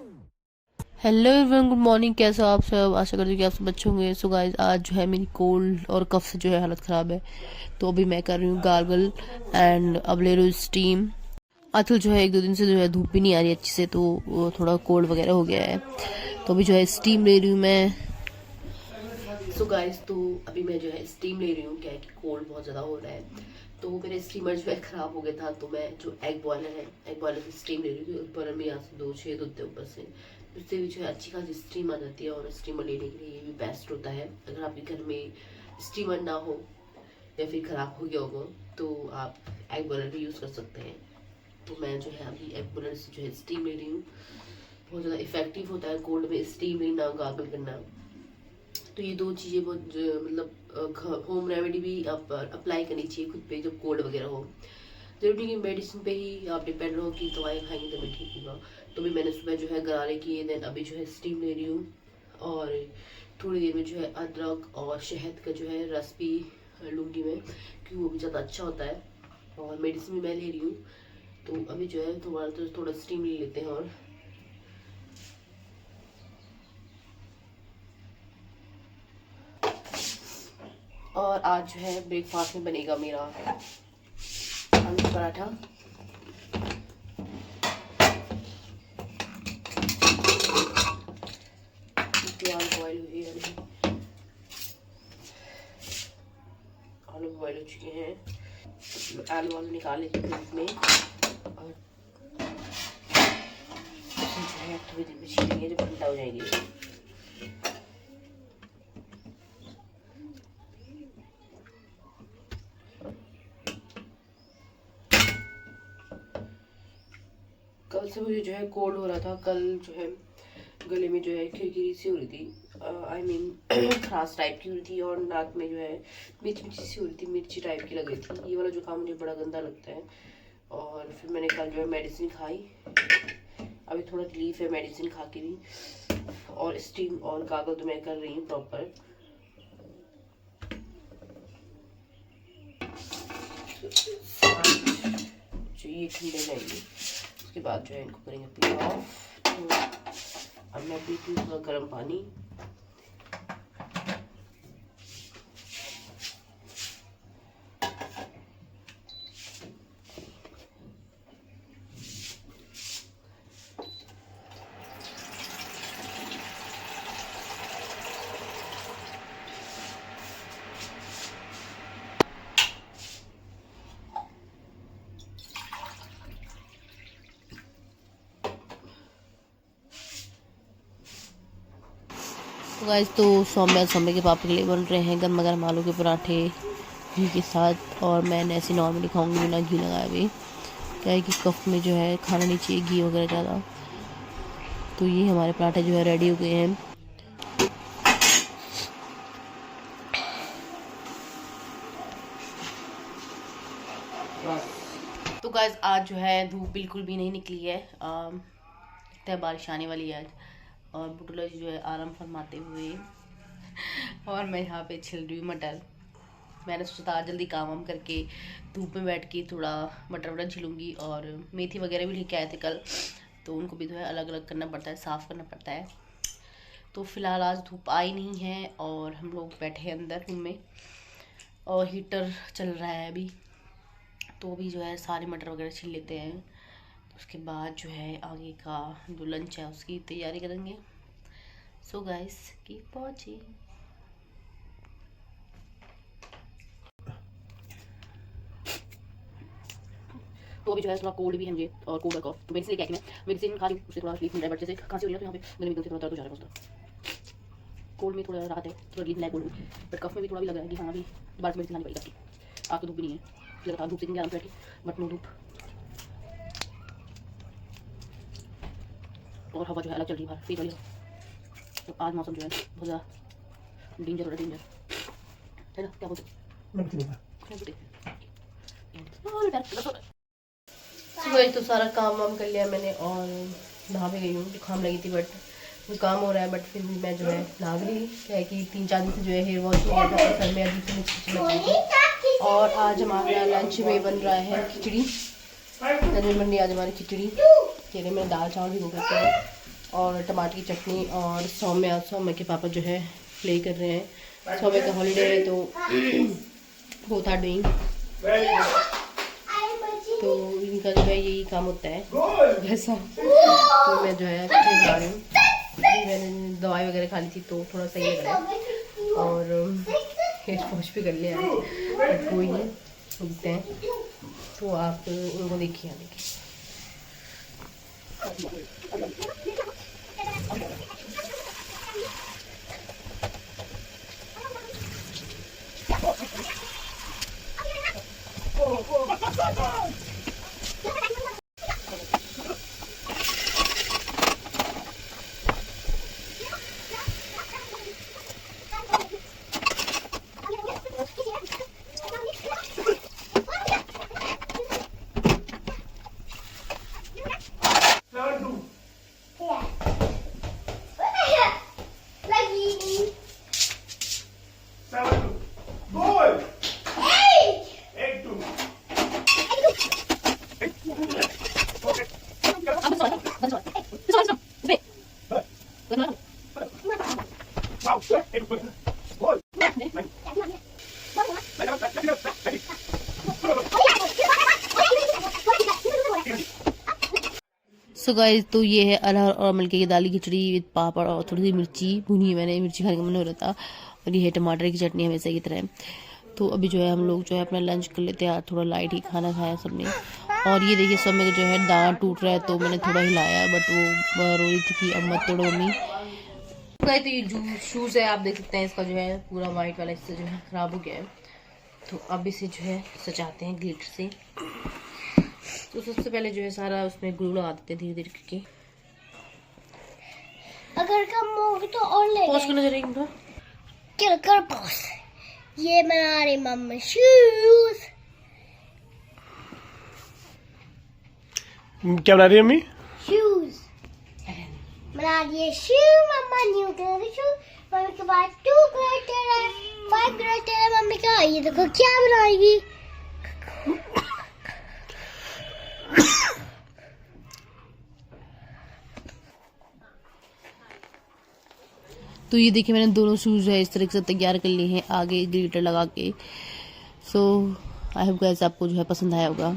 Hello everyone, good morning. कैसे हो आप सब? आशा करती हूँ कि आप सब अच्छे होंगे। सो गाइस, आज जो है मेरी कोल्ड और कफ से जो है हालत ख़राब है, तो अभी मैं कर रही हूँ गार्गल एंड अब ले रही हूँ स्टीम। आजकल जो है 1-2 दिन से जो है धूप भी नहीं आ रही अच्छे से, तो वो थोड़ा कोल्ड वगैरह हो गया है, तो अभी जो है स्टीम ले रही हूँ मैं। सो गाइस, तो अभी मैं जो है स्टीम ले रही हूँ। क्या है कि कोल्ड बहुत ज़्यादा हो रहा है, तो मेरा स्टीमर जो है ख़राब हो गया था, तो मैं जो एग बॉयलर है, एग बॉयलर से स्टीम ले रही हूँ। बॉयलर में यहाँ से 2 छेद होते हैं ऊपर से, उससे भी जो है अच्छी खासी स्टीम आ जाती है। और स्टीमर लेने के लिए ये भी बेस्ट होता है। अगर आपके घर में स्टीमर ना हो या फिर ख़राब हो गया होगा, तो आप एग बॉयलर भी यूज़ कर सकते हैं। तो मैं जो है अभी एग बॉयलर से जो है स्टीम ले रही हूँ। बहुत ज़्यादा इफेक्टिव होता है कोल्ड में स्टीम लेना, गार्गल करना। तो ये 2 चीज़ें बहुत मतलब होम रेमेडी भी आप अप्लाई करनी चाहिए खुद पे जब कोल्ड वगैरह हो। जरूरी कि मेडिसिन पे ही आप डिपेंड रहो कि दवाई खाएंगे तो मैं ठीक होगा। तो भी मैंने सुबह जो है गरारे किए, देन अभी जो है स्टीम ले रही हूँ। और थोड़ी देर में जो है अदरक और शहद का जो है रस भी लूँगी मैं, क्योंकि वो भी ज़्यादा अच्छा होता है। और मेडिसिन भी मैं ले रही हूँ, तो अभी जो है थोड़ा स्टीम ले लेते हैं। और आज जो है ब्रेकफास्ट में बनेगा मेरा आलू पराठा। बॉयल हुई है, आलू बॉयल हो चुके हैं। आलू निकाल लेते हैं प्लेट में, और जो है थोड़ी देर में छीलेंगे जब ठंडा हो जाएंगे। कल से मुझे जो है कोल्ड हो रहा था। कल जो है गले में जो है खिरखिरी सी हो रही थी, आई मीन खराश टाइप की हो रही थी, और नाक में जो है मिर्ची सी हो रही थी, मिर्ची टाइप की लग रही थी। ये वाला जुकाम मुझे बड़ा गंदा लगता है। और फिर मैंने कल जो है मेडिसिन खाई, अभी थोड़ा रिलीफ है मेडिसिन खा के भी। और स्टीम और गार्गल तो मैं कर रही हूँ प्रॉपर। जो ये ठंडे जाएंगे, उसके बाद जो है इनको करेंगे पी ऑफ। तो अब मैं पीती हूँ थोड़ा गर्म पानी। तो गाइस, तो सौम्य के पापा के लिए बन रहे हैं गर्मा गर्म आलू के पराठे घी के साथ। और मैंने ऐसे नॉर्मली खाऊंगी बिना घी लगाए भी। क्या है कि कफ में जो है खाना नहीं चाहिए घी वगैरह ज़्यादा। तो ये हमारे पराठे जो है रेडी हो गए हैं। तो गाइस, आज जो है धूप बिल्कुल भी नहीं निकली है, लगता है बारिश आने वाली है आज। और बुटुला जी जो है आराम फरमाते हुए, और मैं यहाँ पे छिल रही हूँ मटर। मैंने सोचा था जल्दी काम वाम करके धूप में बैठ के थोड़ा मटर वटर छिलूँगी। और मेथी वगैरह भी लेके आए थे कल, तो उनको भी जो है अलग अलग करना पड़ता है, साफ़ करना पड़ता है। तो फिलहाल आज धूप आई नहीं है, और हम लोग बैठे हैं अंदर रूम में, और हीटर चल रहा है अभी। तो अभी जो है सारे मटर वगैरह छील लेते हैं, तो उसके बाद जो है आगे का जो लंच है उसकी तैयारी करेंगे। So guys, keep watching. तो अभी जो है थोड़ा कोल्ड भी है मुझे, और कोल्ड का कॉफ, तो मेडिसिन लेके आई मैं मेडिसिन खा रही हूँ, उससे थोड़ा रिलीफ मिल रहा है। बट जैसे खांसी हो रही है तो यहाँ पे गले में थोड़ा दर्द हो जा रहा है उसका। कोल्ड में थोड़ा राहत है, थोड़ा रिलीफ मिला है कोल्ड में, बट कफ में भी थोड़ा भी लग रहा है कि हाँ अभी दोबारा मेडिसिन खानी पड़ेगी आपकी। आज तो धूप भी नहीं है, लगातार धूप से आराम से बैठी, बट नो धूप। और हवा जो है अलग चल रही है बाहर, तेज वाली। तो आज मौसम जो है बहुत ज़्यादा डेंजर हो रहा है, डेंजर है ना, क्या बोलते सुबह। तो सारा काम वाम कर लिया मैंने, और नहा भी गई हूँ। जुकाम लगी थी, बट काम हो रहा है, बट फिर भी मैं जो है नहा भी ली। क्या है कि 3-4 दिन से जो है हेयर वॉश नहीं किया था, तो सर में अजीब से मिर्ची लग रही थी। और आज हमारा लंच में बन रहा है खिचड़ी। लंच में बन रही है आज हमारी खिचड़ी। मैंने दाल चावल भी भूख रखे हैं, और टमाटर की चटनी और सौम्य के पापा जो है प्ले कर रहे हैं। सौम्य का हॉलीडे है तो बोथ आर डूइंग, तो इनका जो है यही काम होता है वैसा। तो मैं जो है खा रही हूँ, मैंने दवाई वगैरह खा ली थी तो थोड़ा सही लग रहा है और हेयर वॉश भी कर लिया है, बट कोई नहीं, दिखते हैं। तो आप उनको देखिए सो गाइस, तो ये है अरहर और मलके की दाल की खिचड़ी विद पापड़ और थोड़ी सी मिर्ची भुनी है। मैंने मिर्ची खाने का मन हो रहा था। और ये है टमाटर की चटनी हमेशा की तरह। तो अभी जो है हम लोग जो है अपना लंच कर लेते हैं। थोड़ा लाइट ही खाना खाया सबने। और ये देखिए सब में जो है दांत टूट रहा है तो मैंने थोड़ा हिलाया, बट वो रो रही थी कि अब मत तोड़ो मम्मी। तो ये शूज़ है, आप देख सकते हैं इसका जो है पूरा वाइट वाला इससे जो है खराब हो गया है। तो अब इसे जो है सजाते हैं ग्लिटर से। तो सबसे पहले जो है सारा उसमें ग्लू लगा देते हैं धीरे धीरे, क्योंकि अगर कम होगी तो और ले पॉज करना जरूरी क्या कर पॉज। ये बना रही मम्मी शूज। क्या बना रही है मम्मी? शूज बना रही शू। मम्मा न्यू कलर शू। मम्मी के बाद 2 ग्लिटर है, 5 ग्लिटर है मम्मी का। ये देखो क्या बनाएगी। तो ये देखिए मैंने दोनों शूज है इस तरीके से तैयार कर लिए हैं आगे ग्लिटर लगा के। सो आई होप गाइस आपको जो है पसंद आया होगा।